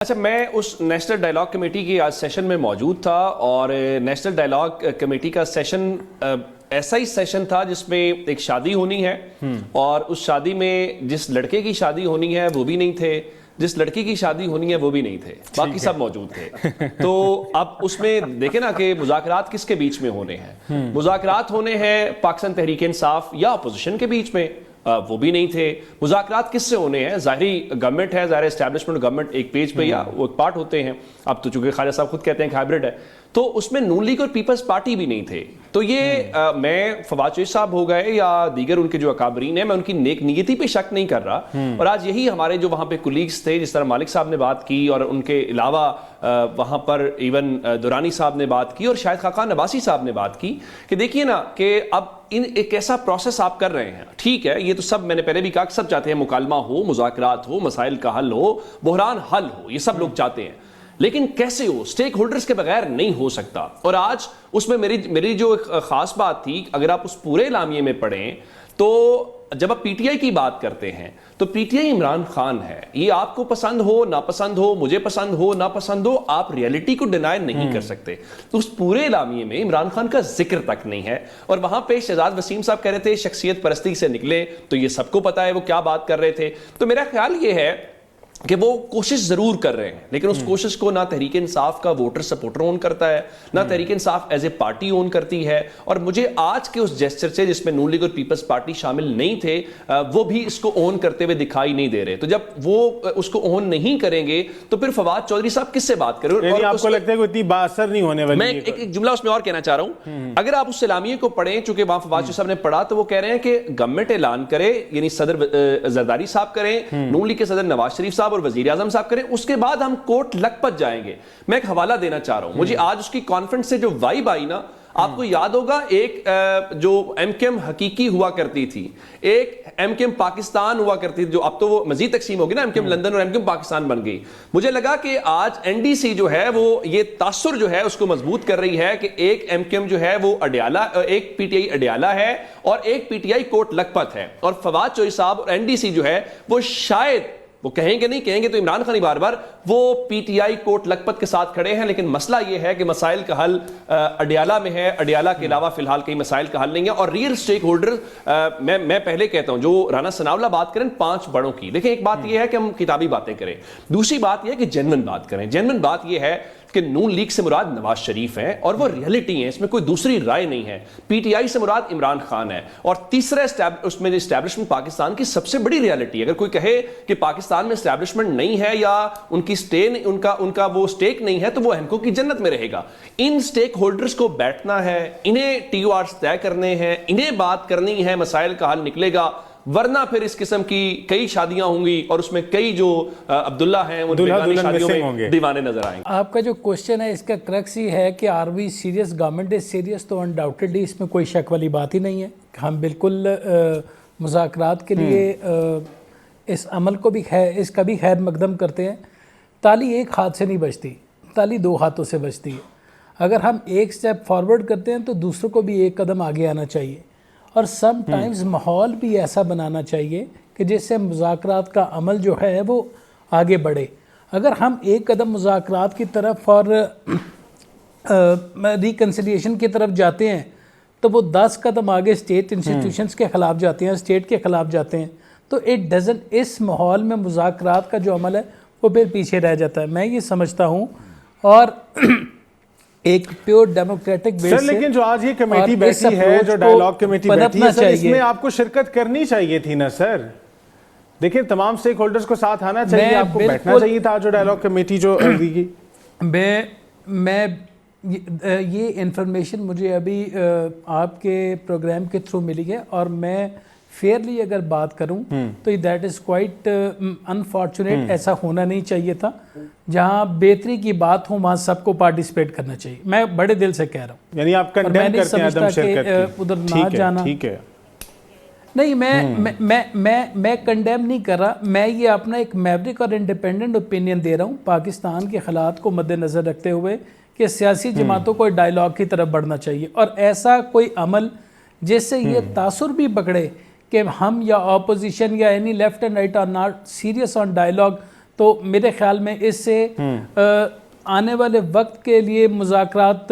اچھا، میں اس national dialogue committee کی آج سیشن میں موجود تھا اور نیشنل ڈائلاگ کمیٹی کا سیشن ایسا ہی سیشن تھا جس میں ایک شادی ہونی ہے اور اس شادی میں جس لڑکے کی شادی ہونی ہے وہ بھی نہیں تھے، جس لڑکی کی شادی ہونی ہے وہ بھی نہیں تھے، باقی سب موجود تھے۔ تو اب اس میں دیکھیں نا کہ مذاکرات کس کے بیچ میں ہونے ہیں؟ مذاکرات ہونے ہیں پاکستان تحریک انصاف یا اپوزیشن کے بیچ میں، وہ بھی نہیں تھے۔ مذاکرات کس سے ہونے ہیں؟ ظاہری گورنمنٹ ہے، ظاہر اسٹیبلشمنٹ گورنمنٹ ایک پیج پہ یا وہ ایک پارٹ ہوتے ہیں، اب تو چونکہ خالد صاحب خود کہتے ہیں کہ ہائبرڈ ہے، تو اس میں نون لیگ اور پیپلز پارٹی بھی نہیں تھے۔ تو یہ میں فواد چودھری صاحب ہو گئے یا دیگر ان کے جو اکابرین ہیں، میں ان کی نیک نیتی پہ شک نہیں کر رہا، اور آج یہی ہمارے جو وہاں پہ کولیگز تھے، جس طرح مالک صاحب نے بات کی اور ان کے علاوہ وہاں پر ایون دورانی صاحب نے بات کی اور شاہد خاقان عباسی صاحب نے بات کی کہ دیکھیے نا کہ اب ایک ایسا پروسیس آپ کر رہے ہیں، ٹھیک ہے یہ تو سب میں نے پہلے بھی کہا کہ سب چاہتے ہیں مکالمہ ہو، مذاکرات ہو، مسائل کا حل ہو، بحران حل ہو، یہ سب لوگ چاہتے ہیں، لیکن کیسے ہو؟ سٹیک ہولڈرز کے بغیر نہیں ہو سکتا۔ اور آج اس میں میری جو خاص بات تھی، اگر آپ اس پورے اعلامیے میں پڑھیں تو جب آپ پی ٹی آئی کی بات کرتے ہیں تو P T I Imran Khan ہے، یہ آپ کو پسند ہو ناپسند ہو، مجھے پسند ہو ناپسند ہو، آپ ریئلٹی کو ڈینائی نہیں کر سکتے۔ تو اس پورے اعلامیے میں عمران خان کا ذکر تک نہیں ہے، اور وہاں پہ شہزاد وسیم صاحب کہہ رہے تھے شخصیت پرستی سے نکلے، تو یہ سب کو پتا ہے وہ کیا بات کر رہے تھے۔ تو میرا خیال یہ ہے کہ وہ کوشش ضرور کر رہے ہیں، لیکن اس کوشش کو نہ تحریک انصاف کا ووٹر سپورٹر اون کرتا ہے، نہ Tehreek Insaf as a party اون کرتی ہے، اور مجھے آج کے اس جیسچر سے جس میں نون لیگ اور پیپلز پارٹی شامل نہیں تھے، وہ بھی اس کو اون کرتے ہوئے دکھائی نہیں دے رہے۔ تو جب وہ اس کو اون نہیں کریں گے تو پھر فواد چودھری صاحب کس سے بات کریں؟ یعنی آپ کو لگتا ہے کہ اتنی باثر نہیں ہونے والی؟ میں ایک جملہ اس میں اور کہنا چاہ رہا ہوں، اگر آپ اس اعلامیے کو پڑھیں، چونکہ وہاں فواد چودھری صاحب نے پڑھا، تو وہ کہہ رہے ہیں کہ گورنمنٹ اعلان کرے، یعنی صدر زرداری صاحب کریں، نون لیگ کے صدر نواز شریف صاحب اور وزیر اعظم صاحب کریں، اس کے بعد ہم کوٹ لکھپت جائیں گے۔ میں ایک حوالہ دینا چاہ رہا ہوں، مجھے آج اس کی کانفرنس سے جو وائب آئی نا، آپ کو یاد ہوگا ایک جو ایم کیم حقیقی ہوا کرتی تھی، ایک ایم کیم پاکستان ہوا کرتی تھی، جو اب تو وہ مزید تقسیم ہوگی نا، ایم کیم لندن اور ایم کیم پاکستان بن گئی۔ مجھے لگا کہ آج این ڈی سی جو ہے وہ یہ تاثر جو ہے اس کو مضبوط کر رہی ہے کہ ایک ایم کیم جو ہے وہ اڈیالہ، ایک پی ٹی آئی اڈیالہ ہے اور ایک P T I Kot Lakhpat ہے، اور فواد چودھری صاحب اور این ڈی سی جو ہے وہ شاید وہ کہیں گے نہیں، کہیں گے تو عمران خان بار بار، وہ P T I Kot Lakhpat کے ساتھ کھڑے ہیں، لیکن مسئلہ یہ ہے کہ مسائل کا حل اڈیالہ میں ہے، اڈیالہ کے علاوہ فی الحال کئی مسائل کا حل نہیں ہے۔ اور ریئل سٹیک ہولڈر، میں پہلے کہتا ہوں، جو رانا ثناءاللہ بات کریں 5 بڑوں کی، دیکھیں ایک بات یہ ہے کہ ہم کتابی باتیں کریں، دوسری بات یہ ہے کہ جینوئن بات کریں۔ جینوئن بات یہ ہے کہ نون لیگ سے مراد نواز شریف ہیں اور وہ ریئلٹی ہیں، اس میں کوئی دوسری رائے نہیں ہے۔ پی ٹی آئی سے مراد عمران خان ہے، اور تیسرا اس میں اسٹیبلشمنٹ پاکستان کی سب سے بڑی ریئلٹی ہے۔ اگر کوئی کہے کہ پاکستان میں اسٹیبلشمنٹ نہیں ہے یا ان کی ان کا وہ سٹیک نہیں ہے، تو وہ احمقوں کی جنت میں رہے گا۔ ان سٹیک ہولڈرز کو بیٹھنا ہے، انہیں ٹی او آرز طے کرنے ہیں، انہیں بات کرنی ہے، مسائل کا حل نکلے گا، ورنہ پھر اس قسم کی کئی شادیاں ہوں گی اور اس میں کئی جو عبداللہ ہیں وہ بیگانی شادیوں میں دیوانے نظر آئیں گے۔ آپ کا جو کوشچن ہے اس کا کرکس یہ ہے کہ are we serious, government is serious, تو انڈاؤٹڈلی اس میں کوئی شک والی بات ہی نہیں ہے، ہم بالکل مذاکرات کے لیے اس عمل کو بھی اس کا بھی خیر مقدم کرتے ہیں۔ تالی ایک ہاتھ سے نہیں بجتی، تالی 2 ہاتھوں سے بجتی ہے۔ اگر ہم ایک سٹیپ فارورڈ کرتے ہیں تو دوسروں کو بھی ایک قدم آگے آنا چاہیے، اور سم ٹائمز ماحول بھی ایسا بنانا چاہیے کہ جس سے مذاکرات کا عمل جو ہے وہ آگے بڑھے۔ اگر ہم ایک قدم مذاکرات کی طرف اور ریکنسیلیشن کی طرف جاتے ہیں تو وہ 10 قدم آگے اسٹیٹ انسٹیٹیوشنز کے خلاف جاتے ہیں، اسٹیٹ کے خلاف جاتے ہیں، تو اس ماحول میں مذاکرات کا جو عمل ہے وہ پھر پیچھے رہ جاتا ہے۔ میں یہ سمجھتا ہوں، اور ایک پیور ڈیموکریٹک بیس سے، لیکن جو آج یہ کمیٹی بیٹھی ہے، جو ڈائلاگ کمیٹی بیٹھی ہے، سر اس میں آپ کو شرکت کرنی چاہیے تھی نا سر؟ دیکھیں تمام سٹیک ہولڈرز کو ساتھ آنا چاہیے، آپ کو بیٹھنا چاہیے تھا جو ڈائلاگ کمیٹی جو کی۔ میں یہ انفارمیشن مجھے ابھی آپ کے پروگرام کے تھرو ملی ہے، اور میں فیئرلی اگر بات کروں تو دیٹ از کوائٹ انفارچونیٹ، ایسا ہونا نہیں چاہیے تھا۔ جہاں بہتری کی بات ہو وہاں سب کو پارٹیسپیٹ کرنا چاہیے، میں بڑے دل سے کہہ رہا ہوں۔ یعنی آپ کنڈیم کرتے ہیں عدم شرکت کی؟ ادھر نہ جانا، ٹھیک ہے، نہیں، میں کنڈیم نہیں کر رہا، میں یہ اپنا ایک میوریک اور انڈیپینڈنٹ اوپینین دے رہا ہوں پاکستان کے حالات کو مد نظر رکھتے ہوئے، کہ سیاسی جماعتوں کو ڈائلاگ کی طرف بڑھنا چاہیے، اور ایسا کوئی عمل جس سے یہ تاثر بھی پکڑے کہ ہم یا اپوزیشن یا any left and right are not serious on dialogue, تو میرے خیال میں اس سے آنے والے وقت کے لیے مذاکرات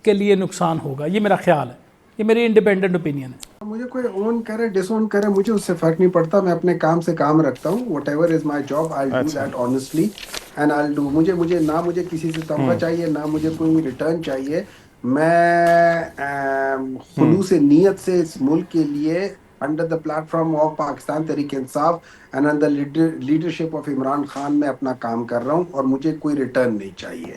کے لیے نقصان ہوگا. یہ میرا خیال ہے, یہ میری انڈیپینڈنٹ اوپینین ہے. مجھے کوئی اون کرے ڈس اون کرے مجھے اس سے فرق نہیں پڑتا, میں اپنے کام سے کام رکھتا ہوں. What ever is my job I do that honestly and I do. مجھے نہ مجھے کسی سے تنخواہ چاہیے, نہ مجھے کوئی ریٹرن چاہیے. میں خلوص نیت سے اس ملک کے لیے under the plate form of Pakistan Tehreek انصاف and under leadership of Imran Khan میں اپنا کام کر رہا ہوں, اور مجھے کوئی ریٹرن نہیں چاہیے.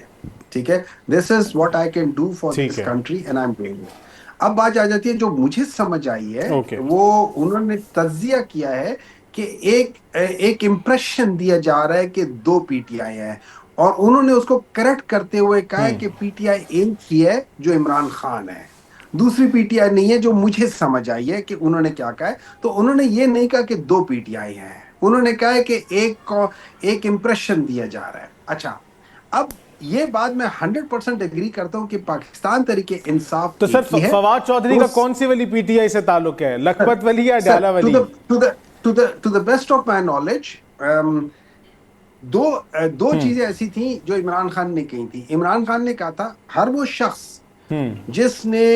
ٹھیک ہے, this is what I can do for this country and I am doing it. اب بات آ جاتی ہے جو مجھے سمجھ آئی ہے, وہ انہوں نے تجزیہ کیا ہے کہ ایک امپریشن دیا جا رہا ہے کہ 2 پی ٹی آئی ہیں, اور انہوں نے اس کو کریکٹ کرتے ہوئے کہا ہے کہ پی ٹی آئی ایک ہی ہے جو عمران خان ہے, دوسری پی ٹی آئی نہیں ہے. جو مجھے سمجھ آئی ہے کہ انہوں نے کیا کہا ہے, تو انہوں نے یہ نہیں کہا کہ 2 پی ٹی آئی ہیں, انہوں نے کہا ہے کہ ایک امپریشن دیا جا رہا ہے. اچھا, اب یہ بات میں 100% ایگری کرتا ہوں کہ پاکستان تحریک انصاف تو سر فواد چودھری کا کون سی والی پی ٹی آئی سے تعلق ہے, لکھپت والی یا ڈالا والی؟ To the best of my knowledge دو چیزیں ایسی تھیں جو عمران خان نے کہی تھی. عمران خان نے کہا تھا ہر وہ شخص جس نے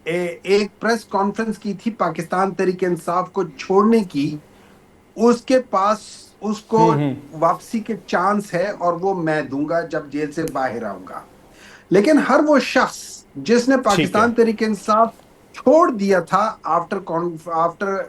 ایک پریس کانفرنس کی تھی پاکستان تحریک انصاف کو چھوڑنے کی, اس کے پاس اس کو واپسی کے چانس ہے, اور وہ میں دوں گا جب جیل سے باہر آؤں گا. لیکن ہر وہ شخص جس نے پاکستان تحریک انصاف چھوڑ دیا تھا آفٹر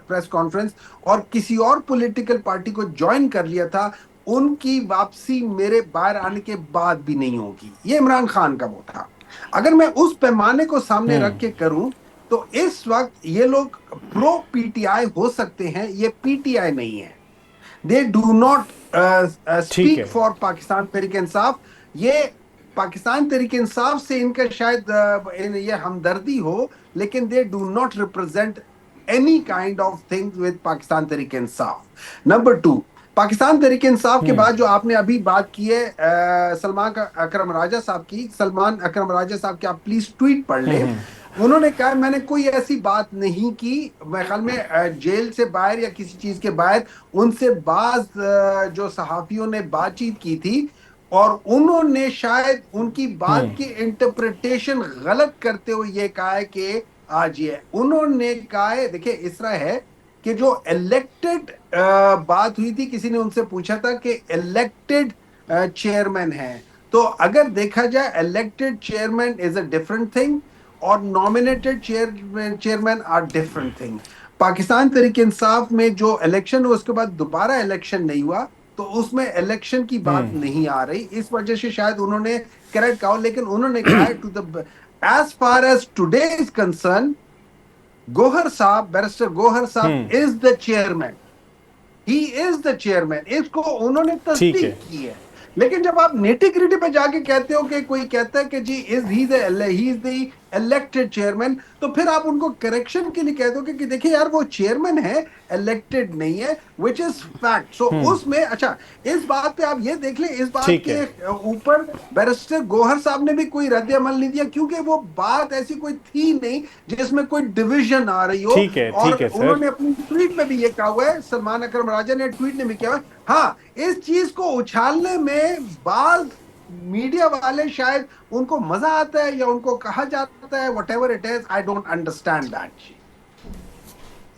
پریس کانفرنس اور کسی اور پولیٹیکل پارٹی کو جوائن کر لیا تھا, ان کی واپسی میرے باہر آنے کے بعد بھی نہیں ہوگی. یہ عمران خان کا وہ تھا. اگر میں اس پیمانے کو سامنے رکھ کے کروں تو اس وقت یہ لوگ پرو پی ٹی آئی ہو سکتے ہیں, یہ پی ٹی آئی نہیں ہے. They do not speak for Pakistan Tehreek انصاف. یہ پاکستان تحریک انصاف سے ان کا شاید یہ ہمدردی ہو, لیکن they do not represent any kind of things with Pakistan Tehreek انصاف. نمبر 2, پاکستان تحریک انصاف کے بعد جو آپ نے ابھی بات کی ہے سلمان اکرم راجہ صاحب کی, سلمان اکرم راجہ صاحب کی آپ پلیز ٹویٹ پڑھ لیں. انہوں نے کہا میں نے کوئی ایسی بات نہیں کی, میرے خیال میں جیل سے باہر یا کسی چیز کے باہر ان سے بعض جو صحافیوں نے بات چیت کی تھی, اور انہوں نے شاید ان کی بات کی انٹرپریٹیشن غلط کرتے ہوئے یہ کہا ہے کہ آج یہ انہوں نے کہا ہے. دیکھیں اس طرح ہے کہ جو الیکٹڈ بات ہوئی تھی, کسی نے ان سے پوچھا تھا کہ الیکٹڈ چیئرمین ہے, تو اگر دیکھا جائے elected chairman is a different thing اور nominated chairman are different thing. Pakistan Tehreek Insaf میں جو الیکشن ہوا اس کے بعد دوبارہ الیکشن نہیں ہوا, تو اس میں الیکشن کی بات نہیں آ رہی, اس وجہ سے شاید انہوں نے کریکٹ کہا. لیکن انہوں نے کہا as far as today is concern, Gohar sahab, barrister گوہر صاحب از دا چیئرمین, ہی از دا چیئرمین. اس کو انہوں نے تصدیق کی ہے. لیکن جب آپ نیٹی گریٹی پہ جا کے کہتے ہو کہ کوئی کہتا ہے کہ جی ہی از دی الیکٹڈ چیئرمین, تو پھر آپ ان کو کریکشن کے لیے کہتے ہو کہ دیکھیں یار وہ چیئرمین ہے, الیکٹڈ نہیں ہے, وچ از فیکٹ. سو اس میں اچھا اس بات پہ آپ یہ دیکھ لیں, اس بات کے اوپر بیرسٹر گوہر صاحب نے بھی کوئی رد عمل نہیں دیا, کیونکہ وہ بات ایسی کوئی تھی نہیں جس میں کوئی ڈویژن آ رہی ہو. اور انہوں نے اپنی ٹویٹ میں بھی یہ کہا ہوا ہے, سلمان اکرم راجہ نے ٹویٹ نے بھی کیا ہوا ہے, ہاں اس چیز کو اچھالنے میں بعض میڈیا والے شاید ان کو مزہ آتا ہے یا ان کو کہا جاتا ہے, what ever it is, I don't understand that.